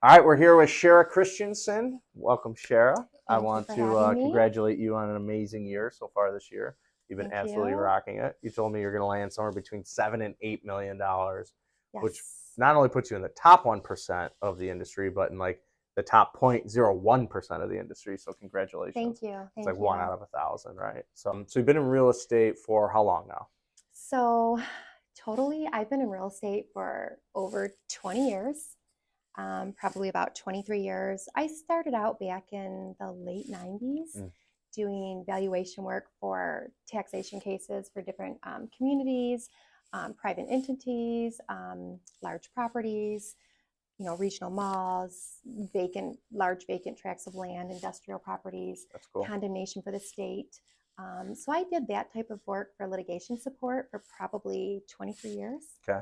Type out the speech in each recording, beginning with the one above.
All right, we're here with Shera Christensen. Welcome, Shera. I Thank you want for to having me. congratulate you on an amazing year so far this year. You've been Thank absolutely you. rocking it. You told me you're going to land somewhere between $7 and $8 million, which Yes. not only puts you in the top 1% of the industry, but in like the top 0.01% of the industry. So congratulations. Thank you. It's like Thank one you. out of 1,000, right? So you've been in real estate for how long now? So, totally, I've been in real estate for over 20 years, probably about 23 years. I started out back in the late 90s Mm, doing valuation work for taxation cases for different communities, private entities, large properties, regional malls, large vacant tracts of land, industrial properties, that's cool. condemnation for the state. So I did that type of work for litigation support for probably 23 years. Okay.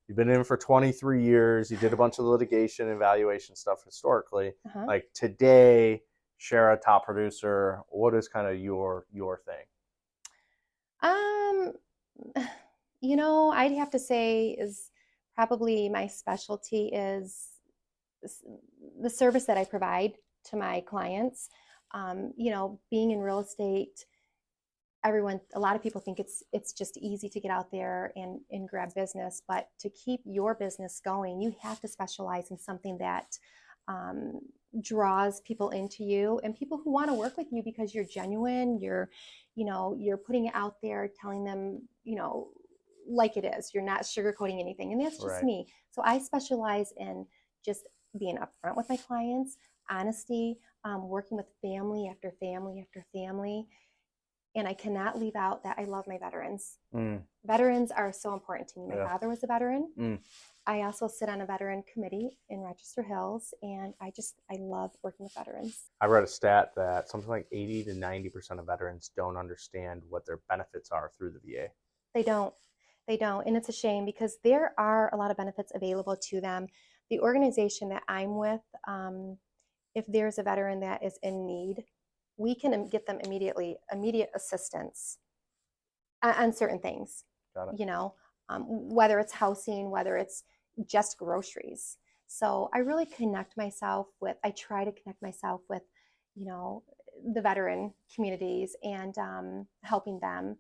You've been in for 23 years. You did a bunch of litigation and valuation stuff historically. Uh-huh. Like today, Shera, top producer. What is kind of your thing? Um, I'd have to say is probably my specialty is the service that I provide to my clients. Being in real estate, a lot of people think it's just easy to get out there and grab business, but to keep your business going, you have to specialize in something that um, draws people into you and people who want to work with you because you're genuine. You're putting it out there, telling them, like it is. You're not sugarcoating anything, and that's just Right. me. So I specialize in just being upfront with my clients, honesty, working with family after family after family, and I cannot leave out that I love my veterans. Mm, Veterans are so important to me. My yeah. father was a veteran. Mm. I also sit on a veteran committee in Rochester Hills, and I love working with veterans. I read a stat that something like 80 to 90% of veterans don't understand what their benefits are through the VA. They don't. They don't. And it's a shame because there are a lot of benefits available to them. The organization that I'm with, if there's a veteran that is in need, we can get them immediate assistance on certain things, Got it. you know, whether it's housing, whether it's just groceries. So I try to connect myself with, you know, the veteran communities and helping them.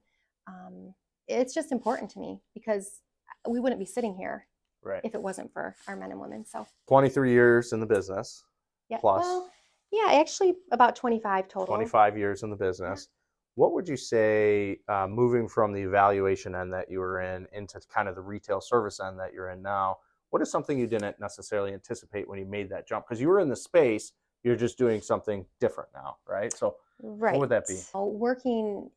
Um, it's just important to me because we wouldn't be sitting here Right. if it wasn't for our men and women. So, 23 years in the business, yeah, plus well, yeah, actually about 25 total. 25 years in the Yeah. business. What would you say, moving from the evaluation end that you were in into kind of the retail service end that you're in now? What is something you didn't necessarily anticipate when you made that jump? Because you were in the space, you're just doing something different now, right? So, what Right. would that be? Working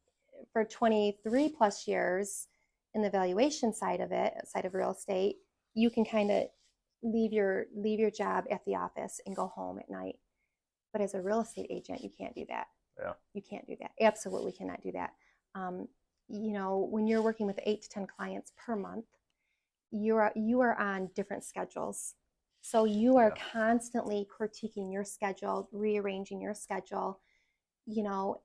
for 23 plus years in the valuation side of real estate, you can kind of leave your job at the office and go home at night. But as a real estate agent, you can't do that. Yeah, You can't do that. Absolutely cannot do that. Um, when you're working with 8 to 10 clients per month, you are on different schedules. So you are yeah, constantly critiquing your schedule, rearranging your schedule. You know,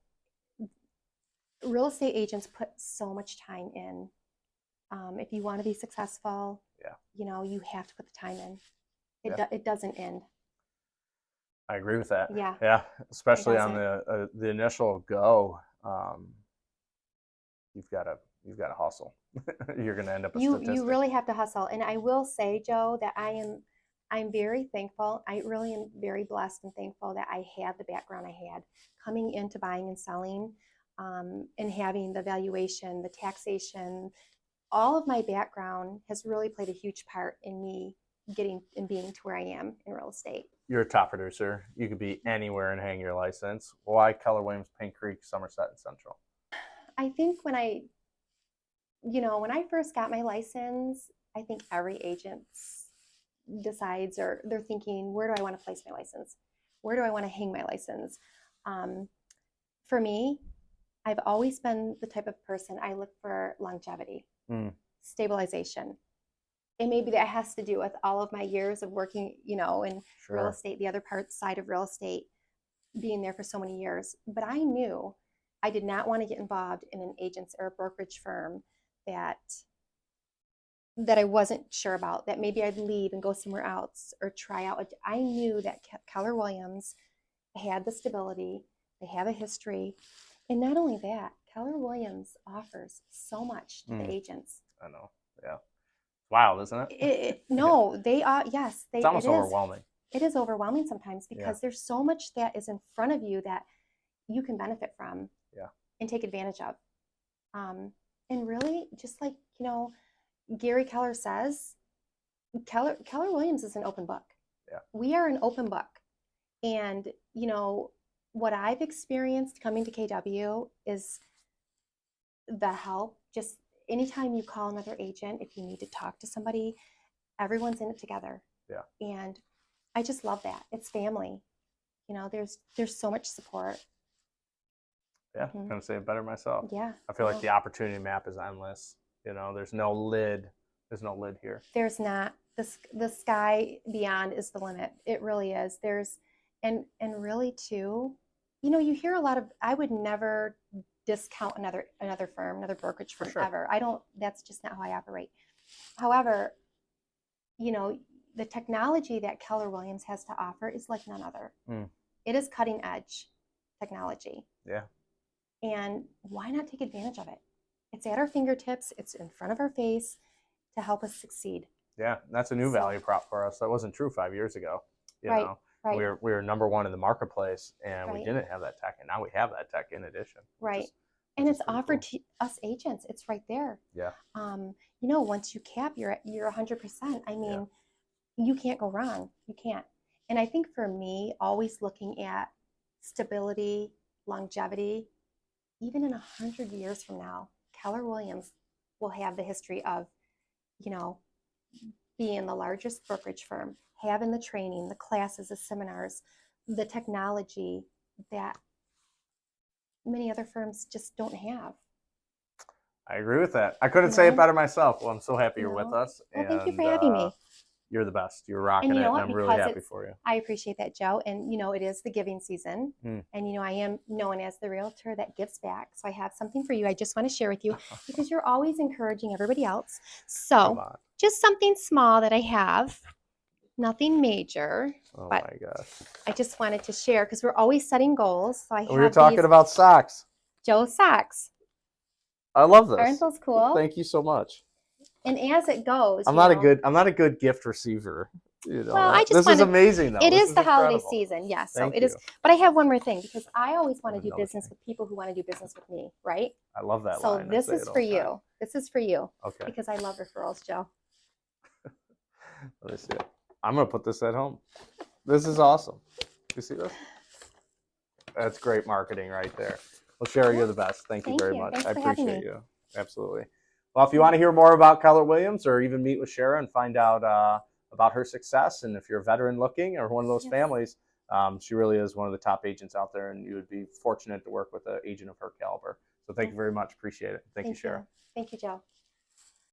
real estate agents put so much time in. If you want to be successful, yeah, you have to put the time in. yeah. It doesn't end. I agree with that. Yeah, Yeah, it especially on doesn't. the initial go, you've got to hustle. You're going to end up a You statistic. really have to hustle. And I will say, Joe, that I'm very thankful. I really am very blessed and thankful that I had the background I had coming into buying and selling, and having the valuation, the taxation. All of my background has really played a huge part in me getting and being to where I am in real estate. You're a top producer. You could be anywhere and hang your license. Why Keller Williams, Pink Creek, Somerset, and Central? I think when I first got my license, I think every agent decides, or they're thinking, where do I want to place my license? Where do I want to hang my license? Um, for me, I've always been the type of person I look for longevity, Mm, stabilization. And maybe that has to do with all of my years of working, in real sure. estate, the other part side of real estate, being there for so many years. But I knew I did not want to get involved in an agent's or a brokerage firm that that I wasn't sure about, that maybe I'd leave and go somewhere else or try out. I knew that Keller Williams had the stability, they have a history. And not only that, Keller Williams offers so much to the Mm, agents. I know. Yeah. Wild, isn't it? Yeah. No, they are, yes, It's almost overwhelming. it is overwhelming sometimes Yeah. because there's so much that is in front of you that you can benefit from Yeah. and take advantage of. And really, just like, Gary Keller says, Keller Williams is an open book. Yeah. We are an open book. And, what I've experienced coming to KW is the help. Just anytime you call another agent, if you need to talk to somebody, everyone's in it together. Yeah. And I just love that. It's family. There's so much support. Yeah. Mhm. Couldn't say it better myself. Yeah. I feel like the opportunity map is endless. There's no lid. There's no lid here. There's not. The sky beyond is the limit. It really is. And really too, you hear a lot of, I would never discount another firm, another brokerage For firm sure. ever. I don't, that's just not how I operate. However, the technology that Keller Williams has to offer is like none other. Mm. It is cutting edge technology. Yeah. And why not take advantage of it? It's at our fingertips. It's in front of our face to help us succeed. Yeah. That's a new value prop for us. That wasn't true 5 years ago. Right. We were number one in the marketplace, and we Right. didn't have that tech, and now we have that tech in addition. Right. And it's offered to us agents. It's right there. Yeah. Once you cap, you're 100%. I mean, you can't go wrong. You can't. And I think for me, always looking at stability, longevity, even in 100 years from now, Keller Williams will have the history of, being the largest brokerage firm, having the training, the classes, the seminars, the technology that many other firms just don't have. I agree with that. I couldn't say it better myself. Well, I'm so happy you're with us. Well, thank you for having me. You're the best. You're rocking it, and I'm really happy for you. I appreciate that, Joe. And, it is the giving season. Mm. And, I am known as the realtor that gives back. So I have something for you I just want to share with you because you're always encouraging everybody else. So just something small that I have, nothing major. Oh, but my gosh. I just wanted to share because we're always setting goals. So we were talking about socks. Joe socks. I love this. Aren't those cool? Thank you so much. And as it goes, I'm not a good gift receiver. Well, this is amazing, though. It is the holiday season, yes. So it is. But I have one more thing because I always want to do business with people who want to do business with me, right? I love that. So this is for you. This is for you. Okay. Because I love referrals, Joe. Let me see it. I'm gonna put this at home. This is awesome. You see this? That's great marketing right there. Well, Shera, you're the best. Thank you very much. I appreciate you. Absolutely. Well, if you want to hear more about Keller Williams or even meet with Shera and find out about her success, and if you're a veteran looking or one of those families, she really is one of the top agents out there, and you would be fortunate to work with an agent of her caliber. So thank you very much. Appreciate it. Thank you, Shera. Thank you, Joe.